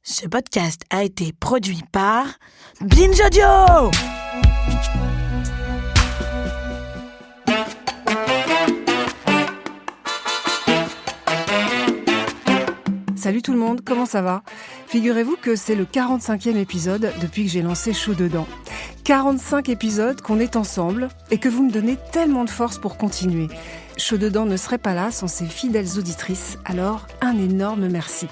Ce podcast a été produit par Binge Audio. Salut tout le monde, comment ça va ? Figurez-vous que c'est le 45e épisode depuis que j'ai lancé Chaud Dedans. 45 épisodes qu'on est ensemble et que vous me donnez tellement de force pour continuer. Chaud Dedans ne serait pas là sans ses fidèles auditrices, alors un énorme merci.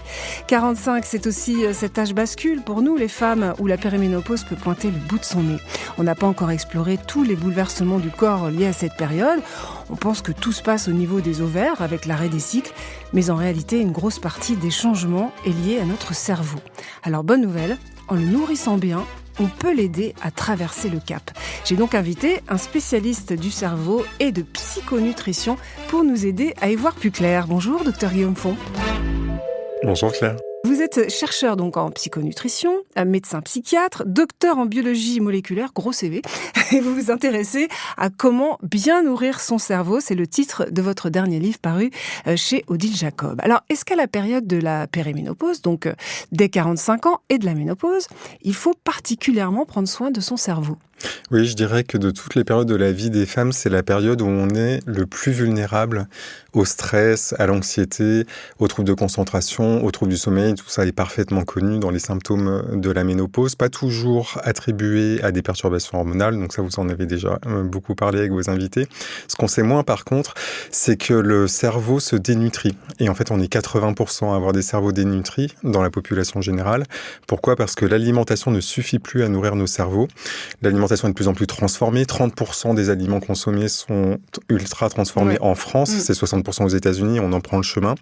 45, c'est aussi cet âge bascule pour nous les femmes où la périménopause peut pointer le bout de son nez. On n'a pas encore exploré tous les bouleversements du corps liés à cette période. On pense que tout se passe au niveau des ovaires avec l'arrêt des cycles, mais en réalité une grosse partie des changements est liée à notre cerveau. Alors bonne nouvelle, en le nourrissant bien, on peut l'aider à traverser le cap. J'ai donc invité un spécialiste du cerveau et de psychonutrition pour nous aider à y voir plus clair. Bonjour, docteur Guillaume Font. Bonjour Claire. Vous êtes chercheur donc en psychonutrition, médecin psychiatre, docteur en biologie moléculaire, gros CV, et vous vous intéressez à comment bien nourrir son cerveau. C'est le titre de votre dernier livre paru chez Odile Jacob. Alors, est-ce qu'à la période de la périménopause, donc dès 45 ans et de la ménopause, il faut particulièrement prendre soin de son cerveau ? Oui, je dirais que de toutes les périodes de la vie des femmes, c'est la période où on est le plus vulnérable au stress, à l'anxiété, aux troubles de concentration, aux troubles du sommeil. Tout ça est parfaitement connu dans les symptômes de la ménopause, pas toujours attribué à des perturbations hormonales. Donc ça, vous en avez déjà beaucoup parlé avec vos invités. Ce qu'on sait moins, par contre, c'est que le cerveau se dénutrit. Et en fait, on est 80% à avoir des cerveaux dénutris dans la population générale. Pourquoi ? Parce que l'alimentation ne suffit plus à nourrir nos cerveaux. L'alimentation est de plus en plus transformée. 30% des aliments consommés sont ultra transformés en France. C'est 60% aux États-Unis. On en prend le chemin.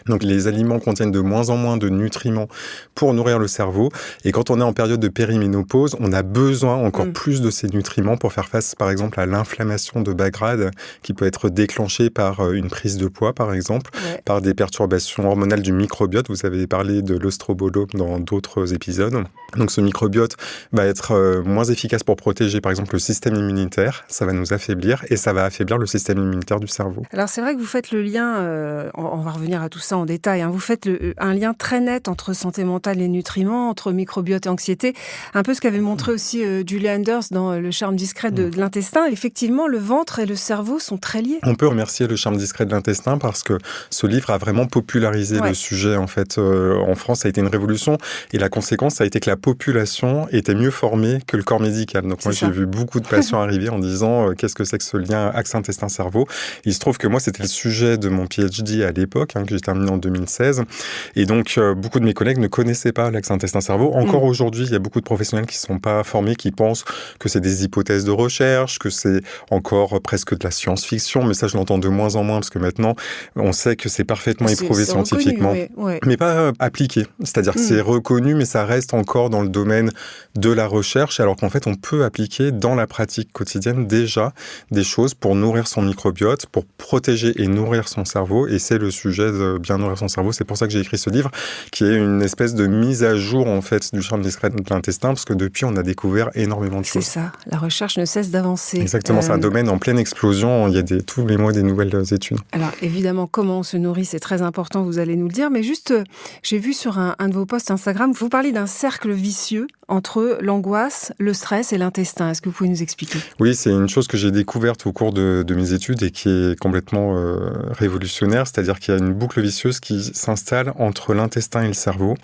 Donc, les aliments contiennent de moins en moins de nutriments pour nourrir le cerveau. Et quand on est en période de périménopause, on a besoin encore plus de ces nutriments pour faire face, par exemple, à l'inflammation de bas grade qui peut être déclenchée par une prise de poids, par exemple, par des perturbations hormonales du microbiote. Vous avez parlé de l'ostrobolome dans d'autres épisodes. Donc, ce microbiote va être moins efficace pour protéger, par exemple, le système immunitaire. Ça va nous affaiblir et ça va affaiblir le système immunitaire du cerveau. Alors, c'est vrai que vous faites le lien, on va revenir à tout ça en détail, vous faites un lien très net entre santé mentale et nutriments, entre microbiote et anxiété. Un peu ce qu'avait montré aussi Julie Anders dans Le charme discret de l'intestin. Effectivement, le ventre et le cerveau sont très liés. On peut remercier Le charme discret de l'intestin parce que ce livre a vraiment popularisé le sujet. En fait, en France, ça a été une révolution et la conséquence, ça a été que la population était mieux formée que le corps médical. Donc moi, j'ai vu beaucoup de patients arriver en disant qu'est-ce que c'est que ce lien axe intestin-cerveau. Il se trouve que moi, c'était le sujet de mon PhD à l'époque, que j'ai terminé en 2016. Et donc, beaucoup de mes collègues ne connaissaient pas l'axe intestin-cerveau. Encore aujourd'hui, il y a beaucoup de professionnels qui ne sont pas formés, qui pensent que c'est des hypothèses de recherche, que c'est encore presque de la science-fiction. Mais ça, je l'entends de moins en moins parce que maintenant, on sait que c'est parfaitement éprouvé scientifiquement, reconnu, mais pas appliqué. C'est-à-dire que c'est reconnu, mais ça reste encore dans le domaine de la recherche, alors qu'en fait, on peut appliquer dans la pratique quotidienne déjà des choses pour nourrir son microbiote, pour protéger et nourrir son cerveau. Et c'est le sujet de bien nourrir son cerveau. C'est pour ça que j'ai écrit ce livre, qui est une espèce de mise à jour en fait du charme discret de l'intestin, parce que depuis, on a découvert énormément de choses. C'est ça, la recherche ne cesse d'avancer. Exactement, c'est un domaine en pleine explosion. Il y a tous les mois des nouvelles études. Alors évidemment, comment on se nourrit, c'est très important, vous allez nous le dire. Mais juste, j'ai vu sur un de vos posts Instagram, vous parlez d'un cercle vicieux entre l'angoisse, le stress et l'intestin. Est-ce que vous pouvez nous expliquer ? Oui, c'est une chose que j'ai découverte au cours de mes études et qui est complètement révolutionnaire. C'est-à-dire qu'il y a une boucle vicieuse qui s'installe entre l'intestin et le cerveau.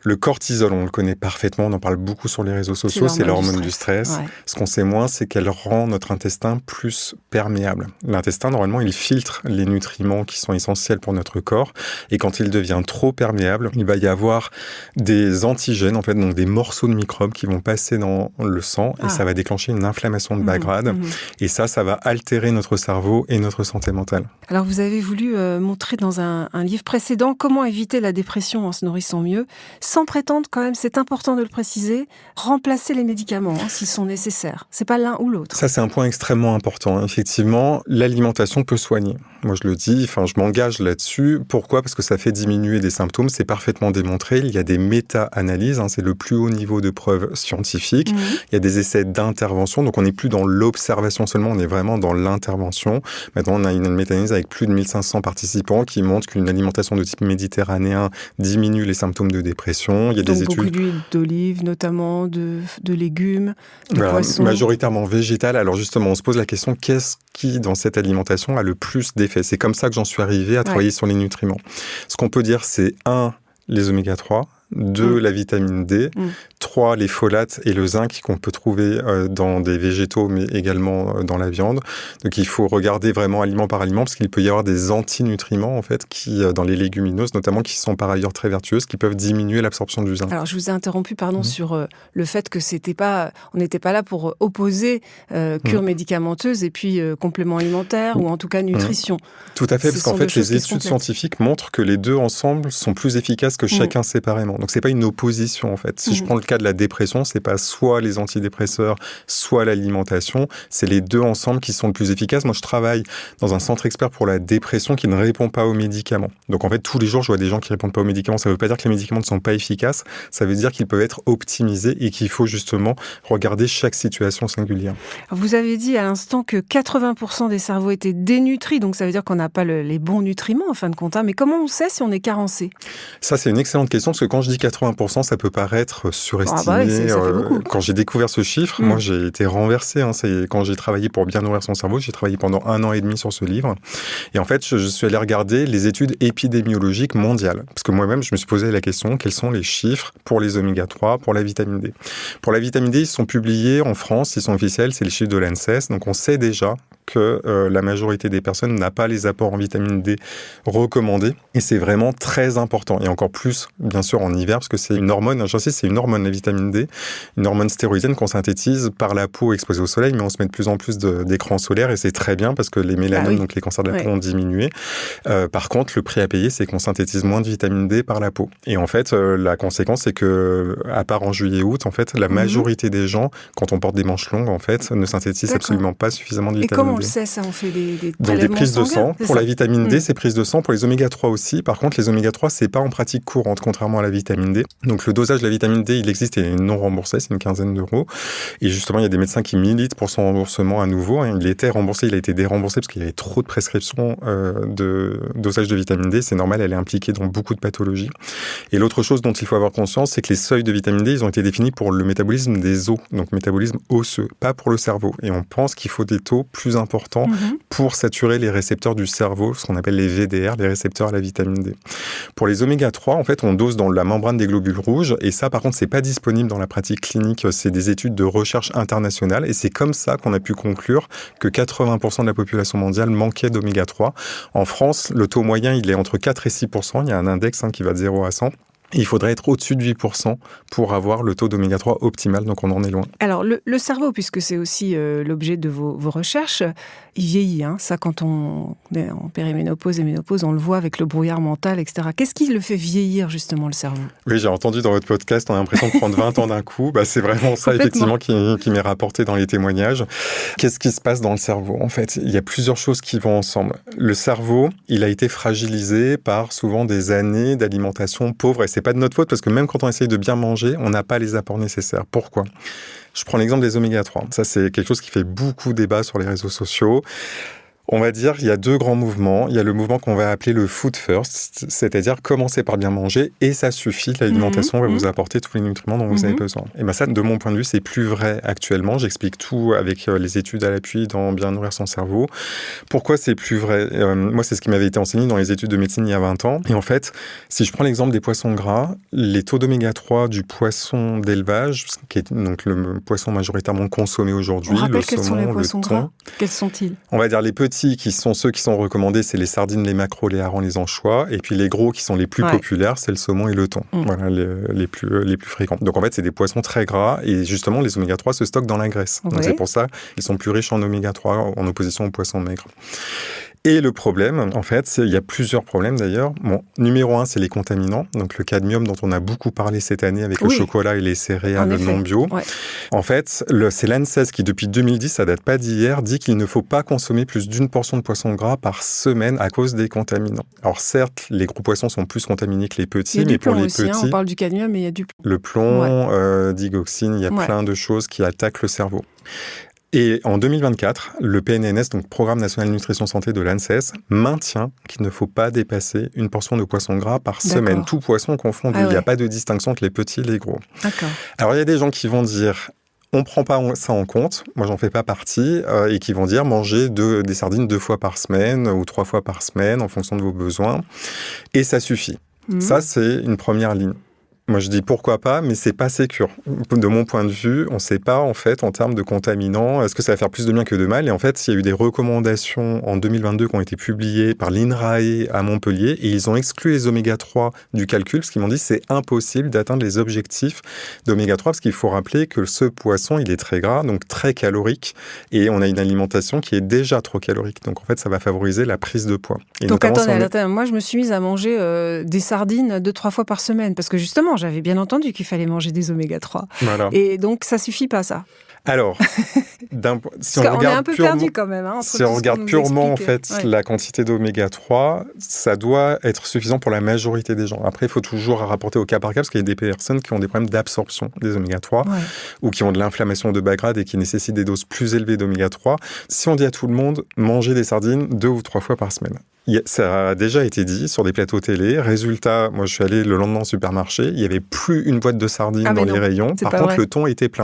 Le cortisol, on le connaît parfaitement, on en parle beaucoup sur les réseaux sociaux, c'est l'hormone du stress. Ce qu'on sait moins, c'est qu'elle rend notre intestin plus perméable. L'intestin, normalement, il filtre les nutriments qui sont essentiels pour notre corps. Et quand il devient trop perméable, il va y avoir des antigènes, en fait, donc des morceaux de microbes qui vont passer dans le sang et ça va déclencher une inflammation de bas grade. Et ça va altérer notre cerveau et notre santé mentale. Alors, vous avez voulu montrer dans un livre précédent comment éviter la dépression en se nourrissant mieux, sans prétendre quand même, c'est important de le préciser, remplacer les médicaments s'ils sont nécessaires. C'est pas l'un ou l'autre. Ça, c'est un point extrêmement important. Effectivement, l'alimentation peut soigner. Moi, je le dis, je m'engage là-dessus. Pourquoi ? Parce que ça fait diminuer des symptômes. C'est parfaitement démontré. Il y a des méta-analyses. C'est le plus haut niveau de preuves scientifiques. Il y a des essais essais d'intervention. Donc, on n'est plus dans l'observation seulement, on est vraiment dans l'intervention. Maintenant, on a une méta-analyse avec plus de 1500 participants qui montrent qu'une alimentation de type méditerranéen diminue les symptômes de dépression. Il y a donc des beaucoup études... d'huile d'olive, notamment de légumes, de poissons. Majoritairement végétal. Alors justement, on se pose la question, qu'est-ce qui, dans cette alimentation, a le plus d'effets? C'est comme ça que j'en suis arrivé à travailler sur les nutriments. Ce qu'on peut dire, c'est 1, les oméga 3, 2, la vitamine D, 3, les folates et le zinc qu'on peut trouver dans des végétaux, mais également dans la viande. Donc il faut regarder vraiment aliment par aliment, parce qu'il peut y avoir des antinutriments, en fait, qui, dans les légumineuses notamment, qui sont par ailleurs très vertueuses, qui peuvent diminuer l'absorption du zinc. Alors je vous ai interrompu, sur le fait que on n'était pas là pour opposer cure médicamenteuse et puis complément alimentaire, ou en tout cas nutrition. Tout à fait, parce qu'en fait, les études scientifiques montrent que les deux ensemble sont plus efficaces que chacun séparément. Donc c'est pas une opposition, en fait. Si je prends le cas de la dépression, c'est pas soit les antidépresseurs, soit l'alimentation, c'est les deux ensemble qui sont le plus efficaces. Moi, je travaille dans un centre expert pour la dépression qui ne répond pas aux médicaments. Donc en fait, tous les jours, je vois des gens qui répondent pas aux médicaments. Ça veut pas dire que les médicaments ne sont pas efficaces, ça veut dire qu'ils peuvent être optimisés et qu'il faut justement regarder chaque situation singulière. Vous avez dit à l'instant que 80% des cerveaux étaient dénutris, donc ça veut dire qu'on n'a pas les bons nutriments en fin de compte. Mais comment on sait si on est carencé? Ça, c'est une excellente question, parce que quand je dis 80%, ça peut paraître surestimé. Ça fait beaucoup. Quand j'ai découvert ce chiffre, moi, j'ai été renversé. C'est quand j'ai travaillé pour bien nourrir son cerveau, j'ai travaillé pendant 1 an et demi sur ce livre. Et en fait, je suis allé regarder les études épidémiologiques mondiales. Parce que moi-même, je me suis posé la question, quels sont les chiffres pour les oméga 3, pour la vitamine D? Pour la vitamine D, ils sont publiés en France, ils sont officiels, c'est les chiffres de l'ANSES. Donc on sait déjà que la majorité des personnes n'a pas les apports en vitamine D recommandés. Et c'est vraiment très important. Et encore plus, bien sûr, en hiver, parce que c'est une hormone, j'insiste, c'est une hormone, la vitamine D, une hormone stéroïdienne qu'on synthétise par la peau exposée au soleil, mais on se met de plus en plus d'écrans solaires, et c'est très bien parce que les mélanomes, donc les cancers de la peau, ont diminué. Par contre, le prix à payer, c'est qu'on synthétise moins de vitamine D par la peau. Et en fait, la conséquence, c'est que, à part en juillet-août, en fait, la majorité des gens, quand on porte des manches longues, en fait, ne synthétisent absolument pas suffisamment de vitamine D. On le sait, ça, on fait des donc des prises de sang. Pour la vitamine D, c'est prise de sang. Pour les oméga 3 aussi. Par contre, les oméga 3, c'est pas en pratique courante, contrairement à la vitamine D. Donc le dosage de la vitamine D, il existe et il est non remboursé, c'est une quinzaine d'euros. Et justement, il y a des médecins qui militent pour son remboursement à nouveau. Il était remboursé, il a été déremboursé parce qu'il y avait trop de prescriptions de dosage de vitamine D. C'est normal, elle est impliquée dans beaucoup de pathologies. Et l'autre chose dont il faut avoir conscience, c'est que les seuils de vitamine D, ils ont été définis pour le métabolisme des os, donc métabolisme osseux, pas pour le cerveau. Et on pense qu'il faut des taux plus importants pour saturer les récepteurs du cerveau, ce qu'on appelle les VDR, les récepteurs à la vitamine D. Pour les oméga 3, en fait, on dose dans la membrane des globules rouges, et ça, par contre, c'est pas disponible dans la pratique clinique, c'est des études de recherche internationale, et c'est comme ça qu'on a pu conclure que 80% de la population mondiale manquait d'oméga 3. En France, le taux moyen, il est entre 4 et 6%, il y a un index qui va de 0 à 100. Il faudrait être au-dessus de 8% pour avoir le taux d'oméga 3 optimal, donc on en est loin. Alors, le cerveau, puisque c'est aussi l'objet de vos recherches, il vieillit. Ça, quand on est en périménopause et ménopause, on le voit avec le brouillard mental, etc. Qu'est-ce qui le fait vieillir, justement, le cerveau? Oui, j'ai entendu dans votre podcast, on a l'impression de prendre 20 ans d'un coup. C'est vraiment ça, effectivement, qui m'est rapporté dans les témoignages. Qu'est-ce qui se passe dans le cerveau? En fait, il y a plusieurs choses qui vont ensemble. Le cerveau, il a été fragilisé par souvent des années d'alimentation pauvre, et c'est pas de notre faute, parce que même quand on essaye de bien manger, on n'a pas les apports nécessaires. Pourquoi? Je prends l'exemple des oméga 3. Ça, c'est quelque chose qui fait beaucoup débat sur les réseaux sociaux. On va dire qu'il y a 2 grands mouvements. Il y a le mouvement qu'on va appeler le food first, c'est-à-dire commencer par bien manger et ça suffit, l'alimentation va vous apporter tous les nutriments dont vous avez besoin. Et ça, de mon point de vue, c'est plus vrai actuellement. J'explique tout avec les études à l'appui dans Bien nourrir son cerveau. Pourquoi c'est plus vrai? Moi, c'est ce qui m'avait été enseigné dans les études de médecine il y a 20 ans. Et en fait, si je prends l'exemple des poissons gras, les taux d'oméga 3 du poisson d'élevage, qui est donc le poisson majoritairement consommé aujourd'hui, le saumon, le thon. Quels sont-ils? On va dire les petits qui sont ceux qui sont recommandés, c'est les sardines, les maquereaux, les harengs, les anchois. Et puis les gros qui sont les plus populaires, c'est le saumon et le thon. Voilà, les plus fréquents. Donc en fait, c'est des poissons très gras. Et justement, les oméga 3 se stockent dans la graisse. Donc c'est pour ça qu'ils sont plus riches en oméga 3 en opposition aux poissons maigres. Et le problème, en fait, il y a plusieurs problèmes d'ailleurs. Bon, numéro 1, c'est les contaminants. Donc le cadmium dont on a beaucoup parlé cette année avec le chocolat et les céréales non bio. Ouais. En fait, c'est l'ANSES qui, depuis 2010, ça date pas d'hier, dit qu'il ne faut pas consommer plus d'1 portion de poisson gras par semaine à cause des contaminants. Alors certes, les gros poissons sont plus contaminés que les petits, mais pour les aussi, petits... on parle du cadmium, mais il y a du plomb. Le plomb, digoxine, il y a plein de choses qui attaquent le cerveau. Et en 2024, le PNNS, donc Programme National Nutrition Santé de l'ANSES, maintient qu'il ne faut pas dépasser 1 portion de poisson gras par semaine. Tout poisson confondu. Il n'y a pas de distinction entre les petits et les gros. D'accord. Alors, il y a des gens qui vont dire... On ne prend pas ça en compte, moi j'en fais pas partie, et qui vont dire manger des sardines 2 fois par semaine ou 3 fois par semaine en fonction de vos besoins, et ça suffit. Ça, c'est une première ligne. Moi, je dis pourquoi pas, mais c'est pas sécure. De mon point de vue, on ne sait pas, en fait, en termes de contaminants, est-ce que ça va faire plus de bien que de mal? Et en fait, il y a eu des recommandations en 2022 qui ont été publiées par l'INRAE à Montpellier, et ils ont exclu les oméga-3 du calcul, parce qu'ils m'ont dit que c'est impossible d'atteindre les objectifs d'oméga-3, parce qu'il faut rappeler que ce poisson, il est très gras, donc très calorique, et on a une alimentation qui est déjà trop calorique. Donc, en fait, ça va favoriser la prise de poids. Et donc, attendez, moi, je me suis mise à manger des sardines 2-3 fois par semaine, parce que justement, j'avais bien entendu qu'il fallait manger des oméga-3. Voilà. Et donc, ça suffit pas, ça. Alors, si on regarde est un peu perdu quand même. Si on regarde purement en fait la quantité d'oméga-3, ça doit être suffisant pour la majorité des gens. Après, il faut toujours rapporter au cas par cas parce qu'il y a des personnes qui ont des problèmes d'absorption des oméga-3 ou qui ont de l'inflammation de bas grade et qui nécessitent des doses plus élevées d'oméga-3. Si on dit à tout le monde, mangez des sardines 2 ou 3 fois par semaine. Ça a déjà été dit sur des plateaux télé. Résultat, moi je suis allé le lendemain au supermarché, il n'y avait plus une boîte de sardines dans les rayons. Par contre, le thon était plein.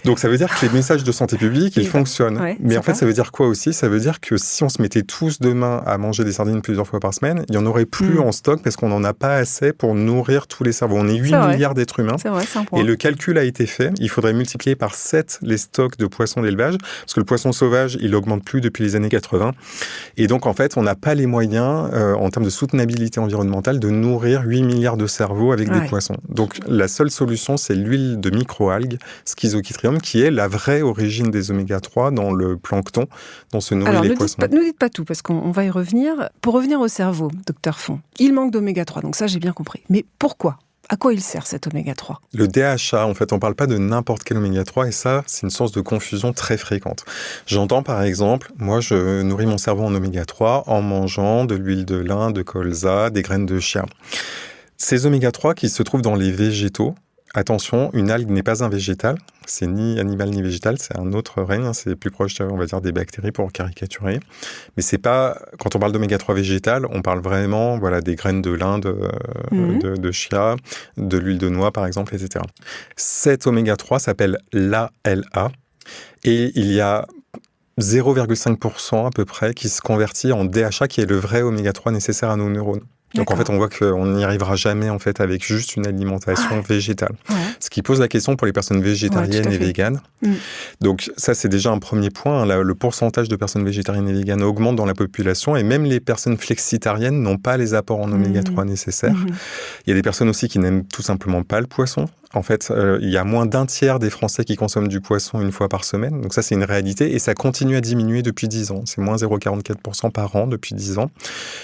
Donc ça veut dire que les messages de santé publique, ils fonctionnent. Mais en fait, ça veut dire quoi aussi? Ça veut dire que si on se mettait tous demain à manger des sardines plusieurs fois par semaine, il n'y en aurait plus en stock parce qu'on n'en a pas assez pour nourrir tous les cerveaux. On est 8 milliards d'êtres humains. C'est vrai, c'est un point. Et le calcul a été fait. Il faudrait multiplier par 7 les stocks de poissons d'élevage parce que le poisson sauvage, il n'augmente plus depuis les années 80. Et donc, en fait, on n'a pas les moyens, en termes de soutenabilité environnementale, de nourrir 8 milliards de cerveaux avec des poissons. Donc, la seule solution, c'est l'huile de microalgues, Schizochytrium, qui est la vraie origine des oméga-3 dans le plancton dont se nourrissent les poissons. Ne dites pas tout, parce qu'on va y revenir. Pour revenir au cerveau, docteur Font, il manque d'oméga-3, donc ça, j'ai bien compris. Mais pourquoi ? À quoi il sert cet oméga-3 ? Le DHA, en fait, on ne parle pas de n'importe quel oméga-3 et ça, c'est une source de confusion très fréquente. J'entends par exemple, moi je nourris mon cerveau en oméga-3 en mangeant de l'huile de lin, de colza, des graines de chia. Ces oméga-3 qui se trouvent dans les végétaux, attention, une algue n'est pas un végétal, c'est ni animal ni végétal, c'est un autre règne, c'est plus proche, on va dire, des bactéries pour caricaturer. Mais c'est pas, quand on parle d'oméga-3 végétal, on parle vraiment, des graines de lin, de chia, de l'huile de noix par exemple, etc. Cet oméga-3 s'appelle l'ALA et il y a 0,5% à peu près qui se convertit en DHA, qui est le vrai oméga-3 nécessaire à nos neurones. Donc en fait, on voit qu'on n'y arrivera jamais en fait avec juste une alimentation végétale. Ce qui pose la question pour les personnes végétariennes et véganes. Donc ça, c'est déjà un premier point. Le pourcentage de personnes végétariennes et véganes augmente dans la population et même les personnes flexitariennes n'ont pas les apports en oméga-3 nécessaires. Il y a des personnes aussi qui n'aiment tout simplement pas le poisson. En fait, il y a moins d'un tiers des Français qui consomment du poisson 1 fois par semaine. Donc ça, c'est une réalité. Et ça continue à diminuer depuis 10 ans. C'est moins 0,44% par an depuis 10 ans.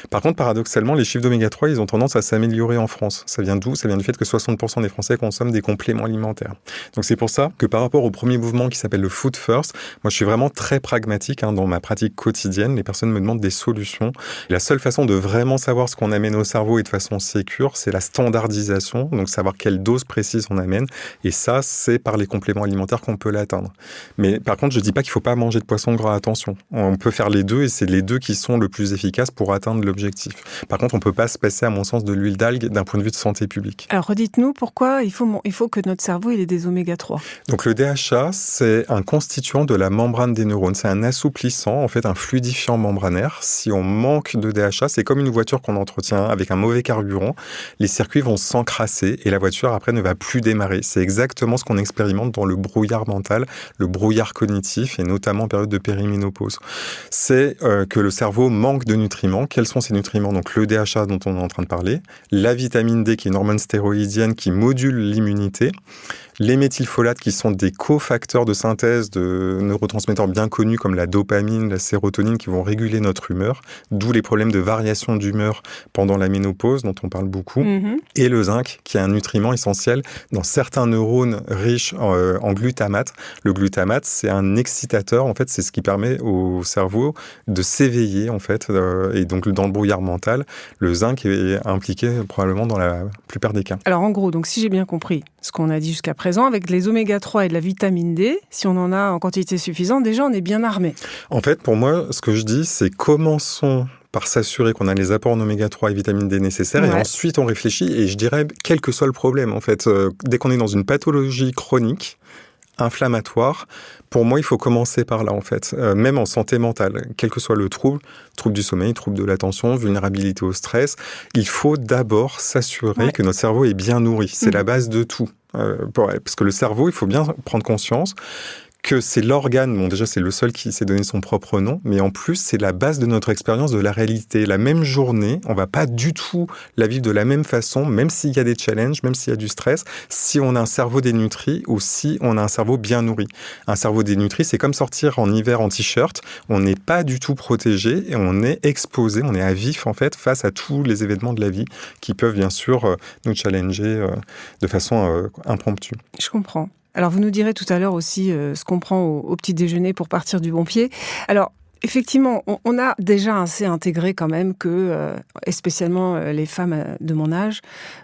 Par contre, paradoxalement, les chiffres d'oméga-3, ils ont tendance à s'améliorer en France. Ça vient d'où ? Ça vient du fait que 60% des Français consomment des compléments alimentaires. Donc c'est pour ça que par rapport au premier mouvement qui s'appelle le Food First, moi, je suis vraiment très pragmatique dans ma pratique quotidienne. Les personnes me demandent des solutions. La seule façon de vraiment savoir ce qu'on amène au cerveau et de façon sécure, c'est la standardisation. Donc savoir quelle dose précise on amène. Et ça, c'est par les compléments alimentaires qu'on peut l'atteindre. Mais par contre, je ne dis pas qu'il ne faut pas manger de poisson gras, attention. On peut faire les deux et c'est les deux qui sont le plus efficaces pour atteindre l'objectif. Par contre, on ne peut pas se passer, à mon sens, de l'huile d'algue d'un point de vue de santé publique. Alors, redites-nous pourquoi il faut que notre cerveau ait des oméga-3. Donc, le DHA, c'est un constituant de la membrane des neurones. C'est un assouplissant, en fait, un fluidifiant membranaire. Si on manque de DHA, c'est comme une voiture qu'on entretient avec un mauvais carburant. Les circuits vont s'encrasser et la voiture, après, ne va plus démarrer. C'est exactement ce qu'on expérimente dans le brouillard mental, le brouillard cognitif, et notamment en période de périménopause. C'est que le cerveau manque de nutriments. Quels sont ces nutriments ? Donc le DHA dont on est en train de parler, la vitamine D qui est une hormone stéroïdienne qui module l'immunité, les méthylfolates qui sont des cofacteurs de synthèse de neurotransmetteurs bien connus comme la dopamine, la sérotonine qui vont réguler notre humeur, d'où les problèmes de variation d'humeur pendant la ménopause dont on parle beaucoup, et le zinc qui est un nutriment essentiel dans certains neurones riches en glutamate. Le glutamate, c'est un excitateur, en fait, c'est ce qui permet au cerveau de s'éveiller, en fait, et donc dans le brouillard mental, le zinc est impliqué probablement dans la plupart des cas. Alors en gros, donc si j'ai bien compris ce qu'on a dit jusqu'à présent, avec les oméga 3 et de la vitamine D, si on en a en quantité suffisante, déjà on est bien armé. En fait, pour moi, ce que je dis, c'est commençons par s'assurer qu'on a les apports en oméga 3 et vitamine D nécessaires, et ensuite on réfléchit, et je dirais, quel que soit le problème, en fait, dès qu'on est dans une pathologie chronique, inflammatoire, pour moi, il faut commencer par là, en fait. Même en santé mentale, quel que soit le trouble du sommeil, trouble de l'attention, vulnérabilité au stress, il faut d'abord s'assurer que notre cerveau est bien nourri. C'est la base de tout. Parce que le cerveau, il faut bien prendre conscience que c'est l'organe, bon déjà c'est le seul qui s'est donné son propre nom, mais en plus c'est la base de notre expérience de la réalité. La même journée, on va pas du tout la vivre de la même façon, même s'il y a des challenges, même s'il y a du stress, si on a un cerveau dénutri ou si on a un cerveau bien nourri. Un cerveau dénutri, c'est comme sortir en hiver en t-shirt, on n'est pas du tout protégé et on est exposé, on est à vif en fait face à tous les événements de la vie qui peuvent bien sûr nous challenger de façon impromptue. Je comprends. Alors, vous nous direz tout à l'heure aussi ce qu'on prend au petit déjeuner pour partir du bon pied. Alors, effectivement, on a déjà assez intégré quand même que, et spécialement les femmes de mon âge,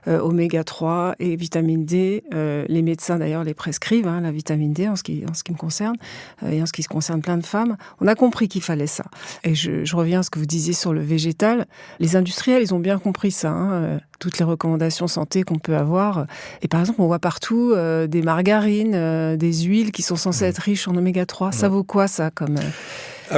oméga 3 et vitamine D, les médecins d'ailleurs les prescrivent, la vitamine D en ce qui me concerne, et en ce qui concerne plein de femmes. On a compris qu'il fallait ça. Et je reviens à ce que vous disiez sur le végétal. Les industriels, ils ont bien compris ça, toutes les recommandations santé qu'on peut avoir. Et par exemple, on voit partout des margarines, des huiles qui sont censées être riches en oméga 3. Ça vaut quoi, ça, comme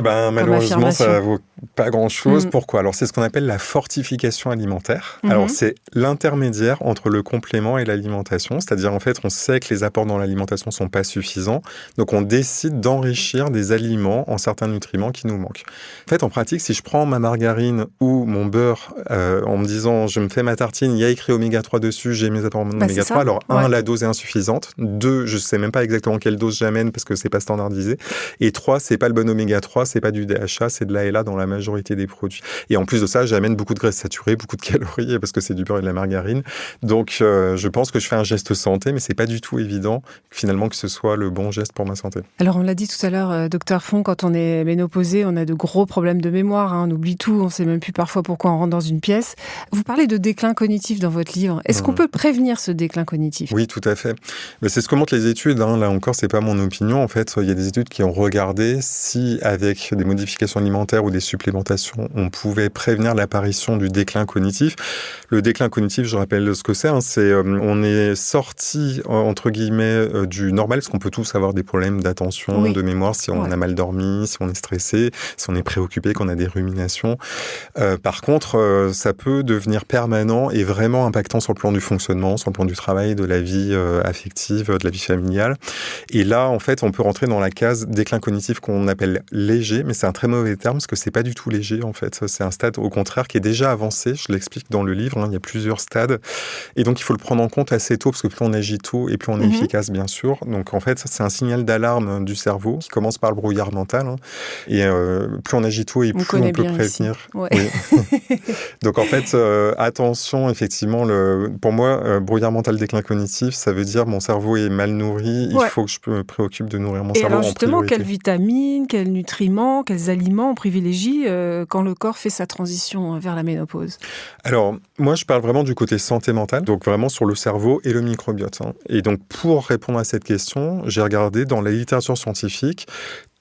malheureusement, ça vaut pas grand-chose. Pourquoi ? Alors, c'est ce qu'on appelle la fortification alimentaire. Alors, c'est l'intermédiaire entre le complément et l'alimentation. C'est-à-dire, en fait, on sait que les apports dans l'alimentation sont pas suffisants. Donc, on décide d'enrichir des aliments en certains nutriments qui nous manquent. En fait, en pratique, si je prends ma margarine ou mon beurre en me disant, je me fais ma tartine, il y a écrit oméga 3 dessus, j'ai mes apports en oméga 3. Alors, la dose est insuffisante. 2, je sais même pas exactement quelle dose j'amène parce que c'est pas standardisé. Et 3, c'est pas le bon oméga 3, c'est pas du DHA, c'est de l'ALA dans la majorité des produits. Et en plus de ça, j'amène beaucoup de graisses saturées, beaucoup de calories, parce que c'est du beurre et de la margarine. Donc, je pense que je fais un geste santé, mais c'est pas du tout évident, finalement, que ce soit le bon geste pour ma santé. Alors, on l'a dit tout à l'heure, docteur Font, quand on est ménopausé, on a de gros problèmes de mémoire, on oublie tout, on sait même plus parfois pourquoi on rentre dans une pièce. Vous parlez de déclin cognitif dans votre livre. Est-ce qu'on peut prévenir ce déclin cognitif ? Oui, tout à fait. Mais c'est ce que montrent les études. Là encore, c'est pas mon opinion. En fait, il y a des études qui ont regardé si, avec des modifications alimentaires ou des supplémentations, on pouvait prévenir l'apparition du déclin cognitif. Le déclin cognitif, je rappelle ce que c'est. C'est on est sorti, entre guillemets, du normal, parce qu'on peut tous avoir des problèmes d'attention, de mémoire, si on a mal dormi, si on est stressé, si on est préoccupé, qu'on a des ruminations. Par contre, ça peut devenir permanent et vraiment impactant sur le plan du fonctionnement, sur le plan du travail, de la vie affective, de la vie familiale. Et là, en fait, on peut rentrer dans la case déclin cognitif qu'on appelle léger, mais c'est un très mauvais terme parce que c'est pas du tout léger, en fait. C'est un stade, au contraire, qui est déjà avancé. Je l'explique dans le livre, il y a plusieurs stades. Et donc, il faut le prendre en compte assez tôt parce que plus on agit tôt et plus on est efficace, bien sûr. Donc, en fait, c'est un signal d'alarme du cerveau qui commence par le brouillard mental. Et plus on agit tôt et plus on peut prévenir. Ouais. Oui. Donc, en fait, attention, effectivement, pour moi, brouillard mental, déclin cognitif, ça veut dire mon cerveau est mal nourri, il faut que je me préoccupe de nourrir mon cerveau en priorité. Et alors justement, quelles vitamines, quels nutriments, quels aliments on privilégie quand le corps fait sa transition vers la ménopause ? Alors, moi, je parle vraiment du côté santé mentale, donc vraiment sur le cerveau et le microbiote. Et donc, pour répondre à cette question, j'ai regardé dans la littérature scientifique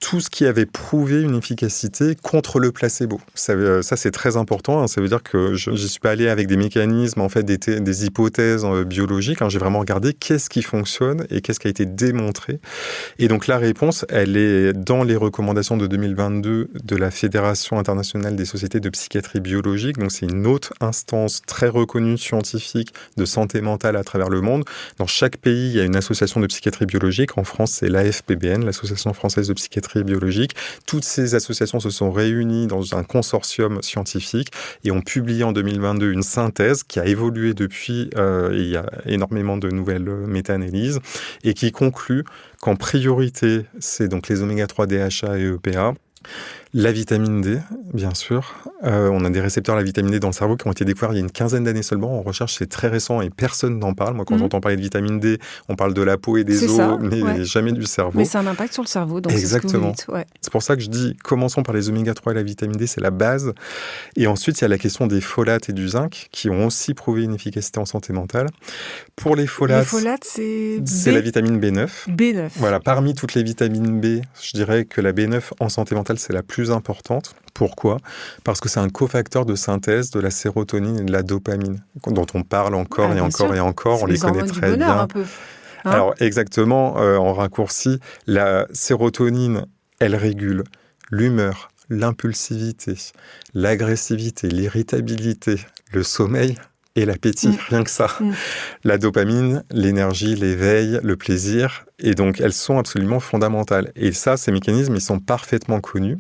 tout ce qui avait prouvé une efficacité contre le placebo. Ça c'est très important. Ça veut dire que je suis pas allé avec des mécanismes, en fait, des hypothèses biologiques. J'ai vraiment regardé qu'est-ce qui fonctionne et qu'est-ce qui a été démontré. Et donc, la réponse, elle est dans les recommandations de 2022 de la Fédération internationale des sociétés de psychiatrie biologique. Donc, c'est une autre instance très reconnue scientifique de santé mentale à travers le monde. Dans chaque pays, il y a une association de psychiatrie biologique. En France, c'est l'AFPBN, l'Association française de psychiatrie biochimie biologique. Toutes ces associations se sont réunies dans un consortium scientifique et ont publié en 2022 une synthèse qui a évolué depuis. Il y a énormément de nouvelles méta-analyses et qui conclut qu'en priorité, c'est donc les oméga-3, DHA et EPA. La vitamine D, bien sûr. On a des récepteurs à la vitamine D dans le cerveau qui ont été découverts il y a une quinzaine d'années seulement. En recherche, c'est très récent et personne n'en parle. Moi, quand j'entends parler de vitamine D, on parle de la peau et des os, mais jamais du cerveau. Mais c'est un impact sur le cerveau, donc exactement. C'est ce que vous dites. Ouais. C'est pour ça que je dis, commençons par les oméga-3 et la vitamine D, c'est la base. Et ensuite, il y a la question des folates et du zinc, qui ont aussi prouvé une efficacité en santé mentale. Pour les folates, c'est la vitamine B9. B9. Voilà, parmi toutes les vitamines B, je dirais que la B9 en santé mentale, c'est la plus importante. Pourquoi ? Parce que c'est un cofacteur de synthèse de la sérotonine et de la dopamine, dont on parle encore et encore et encore. On les connaît très bien. Un peu. Alors exactement, en raccourci, la sérotonine, elle régule l'humeur, l'impulsivité, l'agressivité, l'irritabilité, le sommeil et l'appétit, rien que ça. La dopamine, l'énergie, l'éveil, le plaisir. Et donc, elles sont absolument fondamentales. Et ça, ces mécanismes, ils sont parfaitement connus.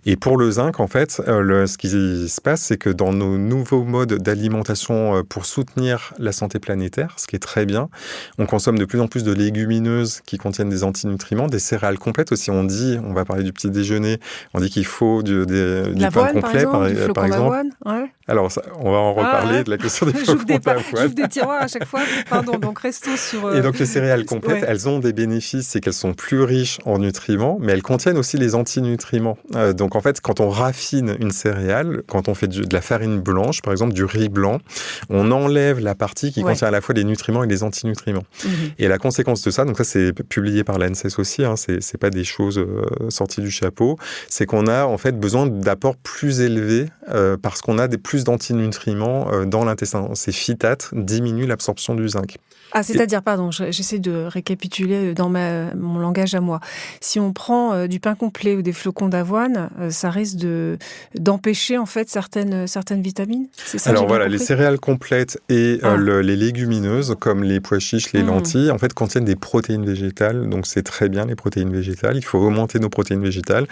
Et pour le zinc, en fait, ce qui se passe, c'est que dans nos nouveaux modes d'alimentation pour soutenir la santé planétaire, ce qui est très bien, on consomme de plus en plus de légumineuses qui contiennent des antinutriments, des céréales complètes aussi. On va parler du petit déjeuner, on dit qu'il faut du pain complet, par exemple. Ouais. Alors, on va en reparler de la question des flocons d'avoine. J'ouvre des tiroirs à chaque fois. Pardon, donc restons sur... Et donc, les céréales complètes, elles ont des bénéfices, c'est qu'elles sont plus riches en nutriments, mais elles contiennent aussi les antinutriments. Donc en fait, quand on raffine une céréale, quand on fait de la farine blanche, par exemple du riz blanc, on enlève la partie qui contient à la fois les nutriments et les antinutriments. Et la conséquence de ça, donc ça c'est publié par l'ANSES aussi, c'est pas des choses sorties du chapeau, c'est qu'on a en fait besoin d'apports plus élevés parce qu'on a plus d'antinutriments dans l'intestin. Ces phytates diminuent l'absorption du zinc. Ah, c'est-à-dire, pardon, j'essaie de récapituler dans mon langage à moi. Si on prend du pain complet ou des flocons d'avoine, ça risque d'empêcher en fait certaines vitamines. C'est ça. Alors voilà, les céréales complètes et les légumineuses, comme les pois chiches, les lentilles, en fait contiennent des protéines végétales. Donc c'est très bien les protéines végétales. Il faut augmenter nos protéines végétales.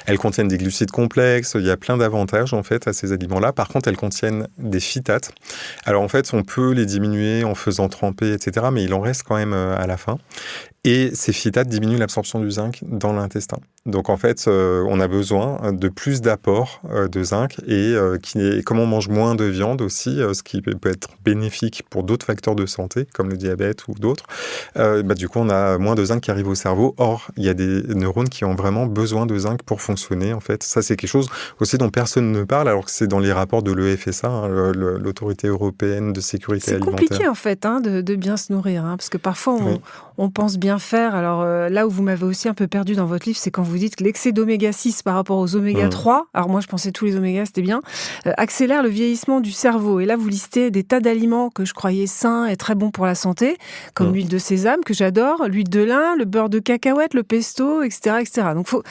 Elles contiennent des glucides complexes. Il y a plein d'avantages en fait à ces aliments-là. Par contre, elles contiennent des phytates. Alors en fait, on peut les diminuer en faisant tremper, etc. Mais il en reste quand même à la fin. Et ces phytates diminuent l'absorption du zinc dans l'intestin. Donc en fait, on a besoin de plus d'apports de zinc et comme on mange moins de viande aussi, ce qui peut être bénéfique pour d'autres facteurs de santé, comme le diabète ou d'autres, du coup on a moins de zinc qui arrive au cerveau. Or, il y a des neurones qui ont vraiment besoin de zinc pour fonctionner. En fait, ça c'est quelque chose aussi dont personne ne parle, alors que c'est dans les rapports de l'EFSA, l'Autorité européenne de sécurité alimentaire. C'est compliqué en fait de bien se nourrir, parce que parfois on pense bien faire. Alors là où vous m'avez aussi un peu perdu dans votre livre, c'est quand vous dites que l'excès d'oméga 6 par rapport aux oméga 3, alors moi je pensais tous les oméga, c'était bien, accélère le vieillissement du cerveau. Et là vous listez des tas d'aliments que je croyais sains et très bons pour la santé, comme l'huile de sésame que j'adore, l'huile de lin, le beurre de cacahuète, le pesto, etc. etc. Donc faut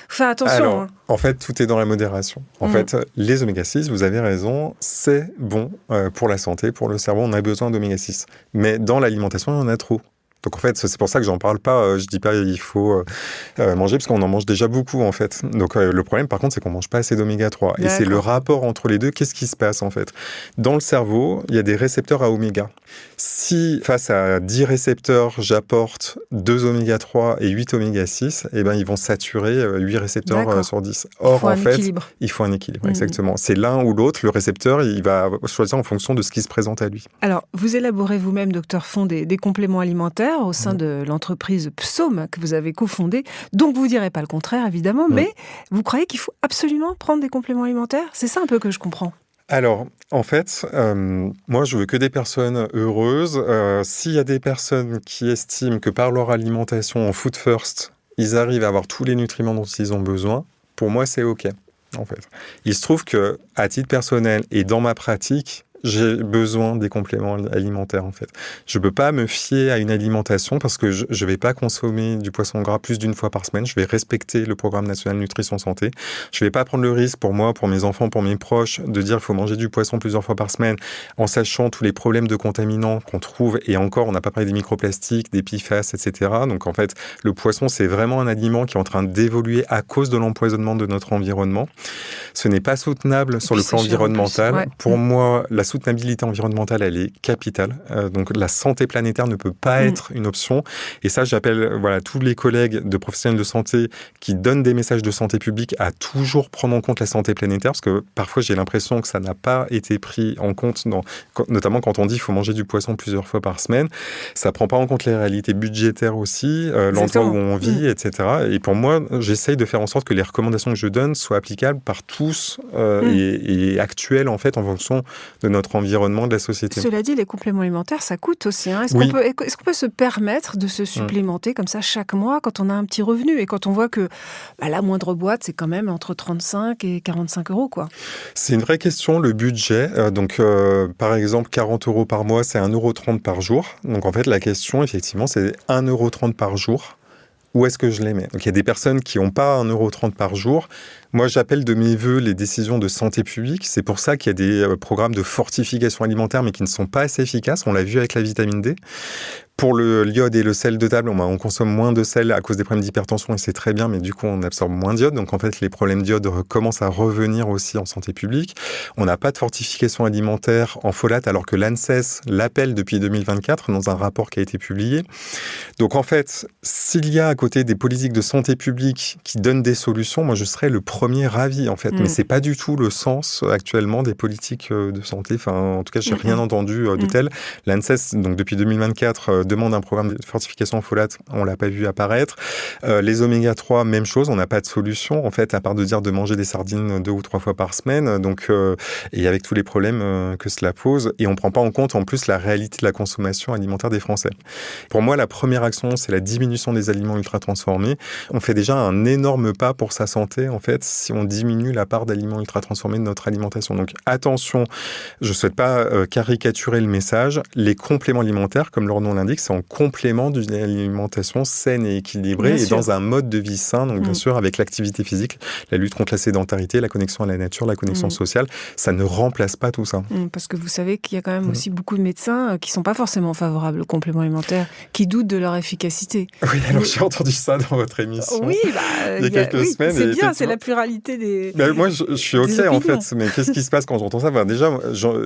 faire attention. Alors, en fait, tout est dans la modération. En fait, les oméga 6, vous avez raison, c'est bon pour la santé, pour le cerveau, on a besoin d'oméga 6. Mais dans l'alimentation, il y en a trop. Donc en fait, c'est pour ça que j'en parle pas. Je dis pas il faut manger parce qu'on en mange déjà beaucoup en fait. Donc le problème par contre, c'est qu'on mange pas assez d'oméga 3. Et c'est le rapport entre les deux. Qu'est-ce qui se passe en fait ? Dans le cerveau, il y a des récepteurs à oméga. Si face à 10 récepteurs, j'apporte 2 oméga 3 et 8 oméga 6, eh ben ils vont saturer 8 récepteurs sur 10. Or en fait, il faut un équilibre. Exactement. C'est l'un ou l'autre. Le récepteur, il va choisir en fonction de ce qui se présente à lui. Alors, vous élaborez vous-même, docteur Font, des compléments alimentaires au sein de l'entreprise Psaume que vous avez cofondée. Donc, vous ne direz pas le contraire, évidemment, mais vous croyez qu'il faut absolument prendre des compléments alimentaires ? C'est ça un peu que je comprends. Alors, en fait, moi, je veux que des personnes heureuses. S'il y a des personnes qui estiment que par leur alimentation en food first, ils arrivent à avoir tous les nutriments dont ils ont besoin, pour moi, c'est OK. En fait, il se trouve que, à titre personnel et dans ma pratique, j'ai besoin des compléments alimentaires, en fait. Je ne peux pas me fier à une alimentation parce que je ne vais pas consommer du poisson gras plus d'une fois par semaine. Je vais respecter le programme national nutrition santé. Je ne vais pas prendre le risque pour moi, pour mes enfants, pour mes proches, de dire qu'il faut manger du poisson plusieurs fois par semaine en sachant tous les problèmes de contaminants qu'on trouve. Et encore, on n'a pas parlé des microplastiques, des PFAS, etc. Donc, en fait, le poisson, c'est vraiment un aliment qui est en train d'évoluer à cause de l'empoisonnement de notre environnement. Ce n'est pas soutenable sur le plan environnemental. Ouais. Pour moi, la soutenabilité environnementale, elle est capitale. Donc, la santé planétaire ne peut pas être une option. Et ça, j'appelle tous les collègues de professionnels de santé qui donnent des messages de santé publique à toujours prendre en compte la santé planétaire, parce que parfois, j'ai l'impression que ça n'a pas été pris en compte, notamment quand on dit qu'il faut manger du poisson plusieurs fois par semaine. Ça ne prend pas en compte les réalités budgétaires aussi, l'endroit où on vit, etc. Et pour moi, j'essaye de faire en sorte que les recommandations que je donne soient applicables par tous et actuelles, en fait, en fonction de notre environnement, de la société. Cela dit, les compléments alimentaires, ça coûte aussi. Est-ce qu'on peut se permettre de se supplémenter comme ça chaque mois quand on a un petit revenu et quand on voit que la moindre boîte, c'est quand même entre 35 et 45 €, quoi. C'est une vraie question, le budget. Par exemple, 40 € par mois, c'est 1,30 € par jour. Donc, en fait, la question, effectivement, c'est 1,30 € par jour. Où est-ce que je les mets ? Donc, il y a des personnes qui n'ont pas 1,30 € par jour. Moi, j'appelle de mes voeux les décisions de santé publique. C'est pour ça qu'il y a des programmes de fortification alimentaire, mais qui ne sont pas assez efficaces. On l'a vu avec la vitamine D. Pour le iode et le sel de table, on consomme moins de sel à cause des problèmes d'hypertension et c'est très bien, mais du coup, on absorbe moins d'iode. Donc, en fait, les problèmes d'iode commencent à revenir aussi en santé publique. On n'a pas de fortification alimentaire en folate, alors que l'ANSES l'appelle depuis 2024 dans un rapport qui a été publié. Donc, en fait, s'il y a à côté des politiques de santé publique qui donnent des solutions, moi, je serais le premier ravi, en fait. Mais c'est pas du tout le sens actuellement des politiques de santé. Enfin, en tout cas, j'ai rien entendu de tel. L'ANSES, donc depuis 2024, demande un programme de fortification en folate, on l'a pas vu apparaître. Les oméga 3, même chose, on n'a pas de solution, en fait, à part de dire de manger des sardines 2 ou 3 fois par semaine. Donc, et avec tous les problèmes que cela pose. Et on prend pas en compte, en plus, la réalité de la consommation alimentaire des Français. Pour moi, la première action, c'est la diminution des aliments ultra transformés. On fait déjà un énorme pas pour sa santé, en fait, si on diminue la part d'aliments ultra transformés de notre alimentation. Donc, attention, je souhaite pas caricaturer le message. Les compléments alimentaires, comme leur nom l'indique, c'est en complément d'une alimentation saine et équilibrée et dans un mode de vie sain. Donc, bien sûr, avec l'activité physique, la lutte contre la sédentarité, la connexion à la nature, la connexion sociale, ça ne remplace pas tout ça. Parce que vous savez qu'il y a quand même aussi beaucoup de médecins qui ne sont pas forcément favorables aux compléments alimentaires, qui doutent de leur efficacité. Oui, alors j'ai entendu ça dans votre émission il y a quelques semaines. C'est bien, c'est la pluralité des moi, je suis OK, en fait. Mais qu'est-ce qui se passe quand j'entends ça ? Déjà,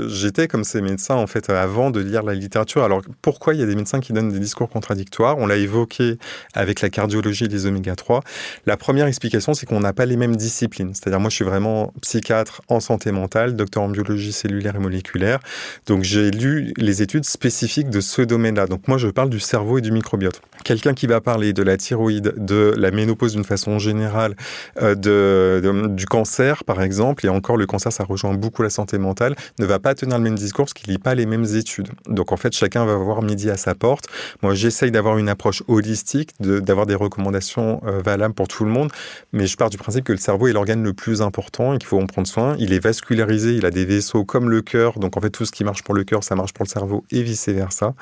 j'étais comme ces médecins, en fait, avant de lire la littérature. Alors, pourquoi il y a des médecins qui donnent des discours contradictoires ? On l'a évoqué avec la cardiologie et les oméga 3. La première explication, c'est qu'on n'a pas les mêmes disciplines. C'est-à-dire, moi, je suis vraiment psychiatre en santé mentale, docteur en biologie cellulaire et moléculaire. Donc, j'ai lu les études spécifiques de ce domaine-là. Donc, moi, je parle du cerveau et du microbiote. Quelqu'un qui va parler de la thyroïde, de la ménopause d'une façon générale, du cancer, par exemple, et encore, le cancer, ça rejoint beaucoup la santé mentale, ne va pas tenir le même discours parce qu'il ne lit pas les mêmes études. Donc, en fait, chacun va avoir midi à sa porte. Moi, j'essaye d'avoir une approche holistique, d'avoir des recommandations valables pour tout le monde, mais je pars du principe que le cerveau est l'organe le plus important et qu'il faut en prendre soin. Il est vascularisé, il a des vaisseaux comme le cœur, donc en fait, tout ce qui marche pour le cœur, ça marche pour le cerveau et vice-versa.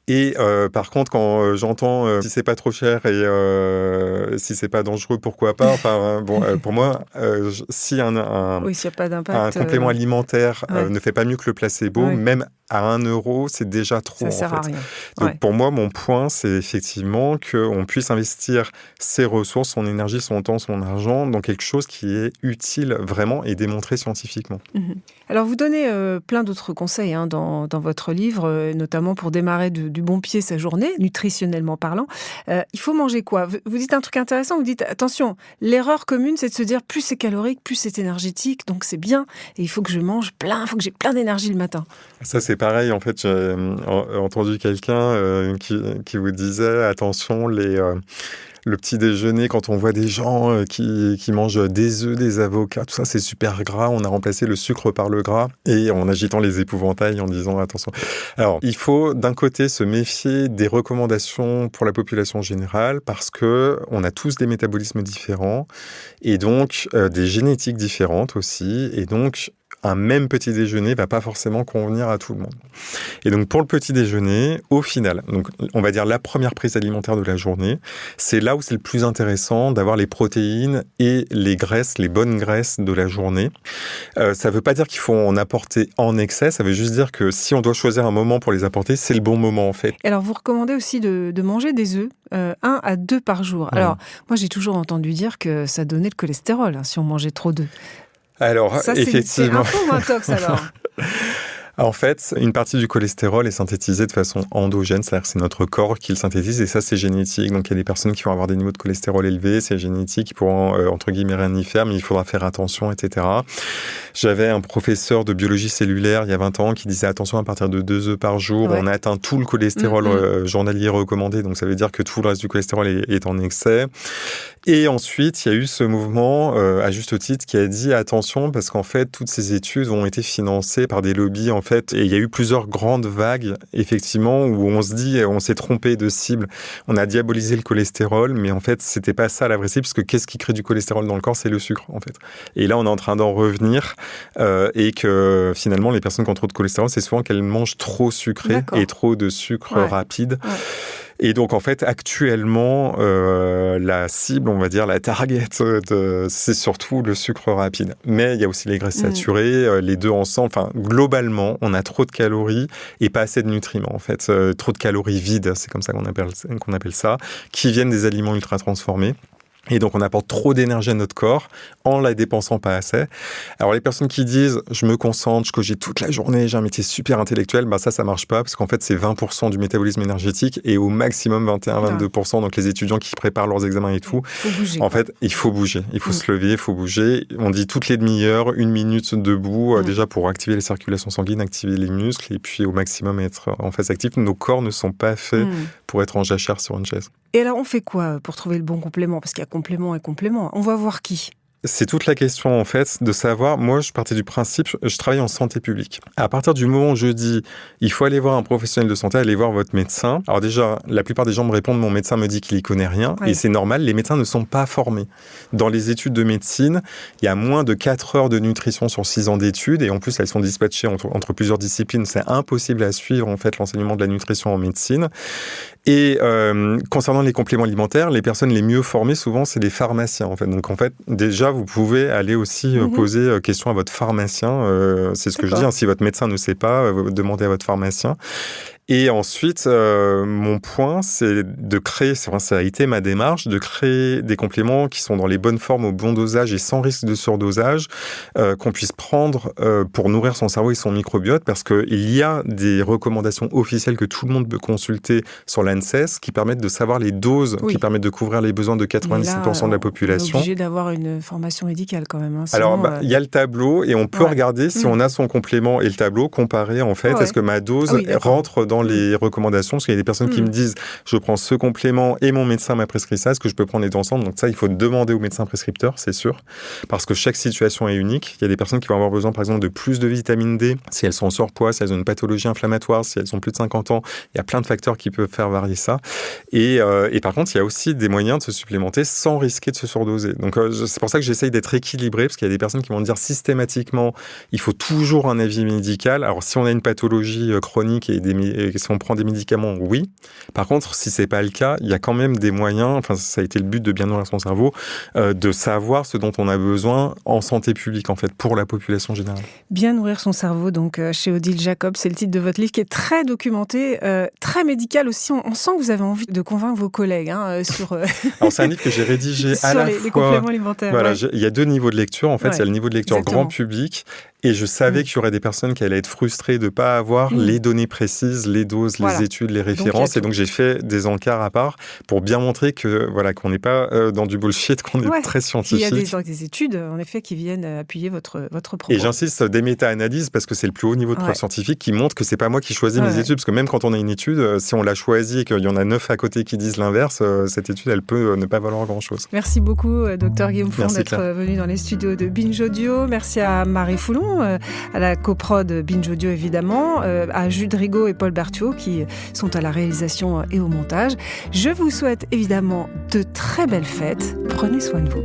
Et par contre, quand j'entends si c'est pas trop cher et si c'est pas dangereux, pourquoi pas. Enfin, pour moi, si un complément alimentaire ne fait pas mieux que le placebo, même à 1 €, c'est déjà trop. Ça sert à rien. Donc pour moi, mon point, c'est effectivement qu'on puisse investir ses ressources, son énergie, son temps, son argent dans quelque chose qui est utile vraiment et démontré scientifiquement. Alors, vous donnez plein d'autres conseils dans votre livre, notamment pour démarrer du bon pied sa journée, nutritionnellement parlant. Il faut manger quoi ? Vous dites un truc intéressant, vous dites, attention, l'erreur commune, c'est de se dire plus c'est calorique, plus c'est énergétique, donc c'est bien, et il faut que je mange plein, il faut que j'ai plein d'énergie le matin. Ça, c'est pareil, en fait, j'ai entendu quelqu'un qui vous disait, attention, le petit déjeuner, quand on voit des gens qui mangent des œufs, des avocats, tout ça, c'est super gras. On a remplacé le sucre par le gras et en agitant les épouvantails, en disant attention. Alors, il faut d'un côté se méfier des recommandations pour la population générale parce que on a tous des métabolismes différents et donc des génétiques différentes aussi. Et donc, un même petit déjeuner va pas forcément convenir à tout le monde. Et donc pour le petit déjeuner, au final, donc on va dire la première prise alimentaire de la journée, c'est là où c'est le plus intéressant d'avoir les protéines et les graisses, les bonnes graisses de la journée. Ça veut pas dire qu'il faut en apporter en excès, ça veut juste dire que si on doit choisir un moment pour les apporter, c'est le bon moment en fait. Alors vous recommandez aussi de manger des œufs, 1 à 2 par jour. Alors moi j'ai toujours entendu dire que ça donnait le cholestérol si on mangeait trop d'œufs. Alors, ça, effectivement. C'est un faux ou un tox alors? En fait, une partie du cholestérol est synthétisée de façon endogène, c'est-à-dire que c'est notre corps qui le synthétise et ça, c'est génétique. Donc, il y a des personnes qui vont avoir des niveaux de cholestérol élevés, c'est génétique, qui pourront, entre guillemets, rien y faire, mais il faudra faire attention, etc. J'avais un professeur de biologie cellulaire il y a 20 ans qui disait attention, à partir de 2 œufs par jour, on atteint tout le cholestérol journalier recommandé, donc ça veut dire que tout le reste du cholestérol est en excès. Et ensuite, il y a eu ce mouvement, à juste titre, qui a dit attention, parce qu'en fait, toutes ces études ont été financées par des lobbies, en fait, et il y a eu plusieurs grandes vagues, effectivement, où on se dit, on s'est trompé de cible. On a diabolisé le cholestérol, mais en fait, c'était pas ça la vraie cible, parce que qu'est-ce qui crée du cholestérol dans le corps? C'est le sucre, en fait. Et là, on est en train d'en revenir, et que finalement, les personnes qui ont trop de cholestérol, c'est souvent qu'elles mangent trop sucré et trop de sucre rapide. Ouais. Et donc, en fait, actuellement, la cible, on va dire, la target, c'est surtout le sucre rapide. Mais il y a aussi les graisses saturées, les deux ensemble. Enfin, globalement, on a trop de calories et pas assez de nutriments, en fait. Trop de calories vides, c'est comme ça qu'on appelle ça, qui viennent des aliments ultra transformés. Et donc, on apporte trop d'énergie à notre corps en la dépensant pas assez. Alors, les personnes qui disent « je me concentre, je cogite toute la journée, j'ai un métier super intellectuel », ça marche pas parce qu'en fait, c'est 20% du métabolisme énergétique et au maximum 21-22%. Donc, les étudiants qui préparent leurs examens et tout, en fait, il faut bouger. Il faut se lever, il faut bouger. On dit toutes les demi-heures, 1 minute debout, déjà pour activer les circulations sanguines, activer les muscles et puis au maximum être en phase active. Nos corps ne sont pas faits pour être en jachère sur une chaise. Et alors, on fait quoi pour trouver le bon complément? Parce qu'il y a complément et complément. On va voir qui? C'est toute la question, en fait, de savoir... Moi, je partais du principe, je travaille en santé publique. À partir du moment où je dis, il faut aller voir un professionnel de santé, aller voir votre médecin. Alors déjà, la plupart des gens me répondent, mon médecin me dit qu'il y connaît rien. Oui. Et c'est normal, les médecins ne sont pas formés. Dans les études de médecine, il y a moins de 4 heures de nutrition sur 6 ans d'études. Et en plus, elles sont dispatchées entre plusieurs disciplines. C'est impossible à suivre, en fait, l'enseignement de la nutrition en médecine. Et concernant les compléments alimentaires, les personnes les mieux formées, souvent, c'est les pharmaciens, en fait. Donc, en fait, déjà, vous pouvez aller aussi poser question à votre pharmacien. C'est ce que je dis. Si votre médecin ne sait pas, demandez à votre pharmacien. Et ensuite, mon point, c'est de créer, ça a été ma démarche, de créer des compléments qui sont dans les bonnes formes, au bon dosage et sans risque de surdosage, qu'on puisse prendre pour nourrir son cerveau et son microbiote, parce qu'il y a des recommandations officielles que tout le monde peut consulter sur l'ANSES qui permettent de savoir les doses, qui permettent de couvrir les besoins de 97% de la population. On est obligé d'avoir une formation médicale quand même. Sinon, alors, il y a le tableau et on peut regarder si on a son complément et le tableau, comparer en fait, est-ce que ma dose rentre dans les recommandations, parce qu'il y a des personnes qui me disent je prends ce complément et mon médecin m'a prescrit ça, est-ce que je peux prendre les deux ensemble? Donc ça, il faut demander au médecin prescripteur, c'est sûr, parce que chaque situation est unique. Il y a des personnes qui vont avoir besoin, par exemple, de plus de vitamine D, si elles sont en surpoids, si elles ont une pathologie inflammatoire, si elles ont plus de 50 ans, il y a plein de facteurs qui peuvent faire varier ça. Et par contre, il y a aussi des moyens de se supplémenter sans risquer de se surdoser. Donc c'est pour ça que j'essaye d'être équilibré, parce qu'il y a des personnes qui vont dire systématiquement, il faut toujours un avis médical. Alors si on a une pathologie chronique et si on prend des médicaments, oui. Par contre, si c'est pas le cas, il y a quand même des moyens, enfin ça a été le but de bien nourrir son cerveau, de savoir ce dont on a besoin en santé publique, en fait, pour la population générale. Bien nourrir son cerveau, donc chez Odile Jacob, c'est le titre de votre livre qui est très documenté, très médical aussi. On sent que vous avez envie de convaincre vos collègues sur... Alors c'est un livre que j'ai rédigé à la fois... les compléments alimentaires. Voilà, il y a 2 niveaux de lecture, en fait. Il y a le niveau de lecture grand public, et je savais qu'il y aurait des personnes qui allaient être frustrées de ne pas avoir les données précises, les doses, les études, les références. Donc j'ai fait des encarts à part pour bien montrer que qu'on n'est pas dans du bullshit, qu'on est très scientifique. Il y a des études, en effet, qui viennent appuyer votre propos. Et j'insiste, des méta-analyses, parce que c'est le plus haut niveau de preuve scientifique qui montre que c'est pas moi qui choisis mes études. Parce que même quand on a une étude, si on l'a choisie et qu'il y en a 9 à côté qui disent l'inverse, cette étude, elle peut ne pas valoir grand-chose. Merci beaucoup, Dr Guillaume Fourn, d'être venu dans les studios de Binge Audio. Merci à Marie Foulon, à la coprod Binge Audio évidemment, à Jude Rigaud et Paul Berthiaud qui sont à la réalisation et au montage. Je vous souhaite évidemment de très belles fêtes. Prenez soin de vous.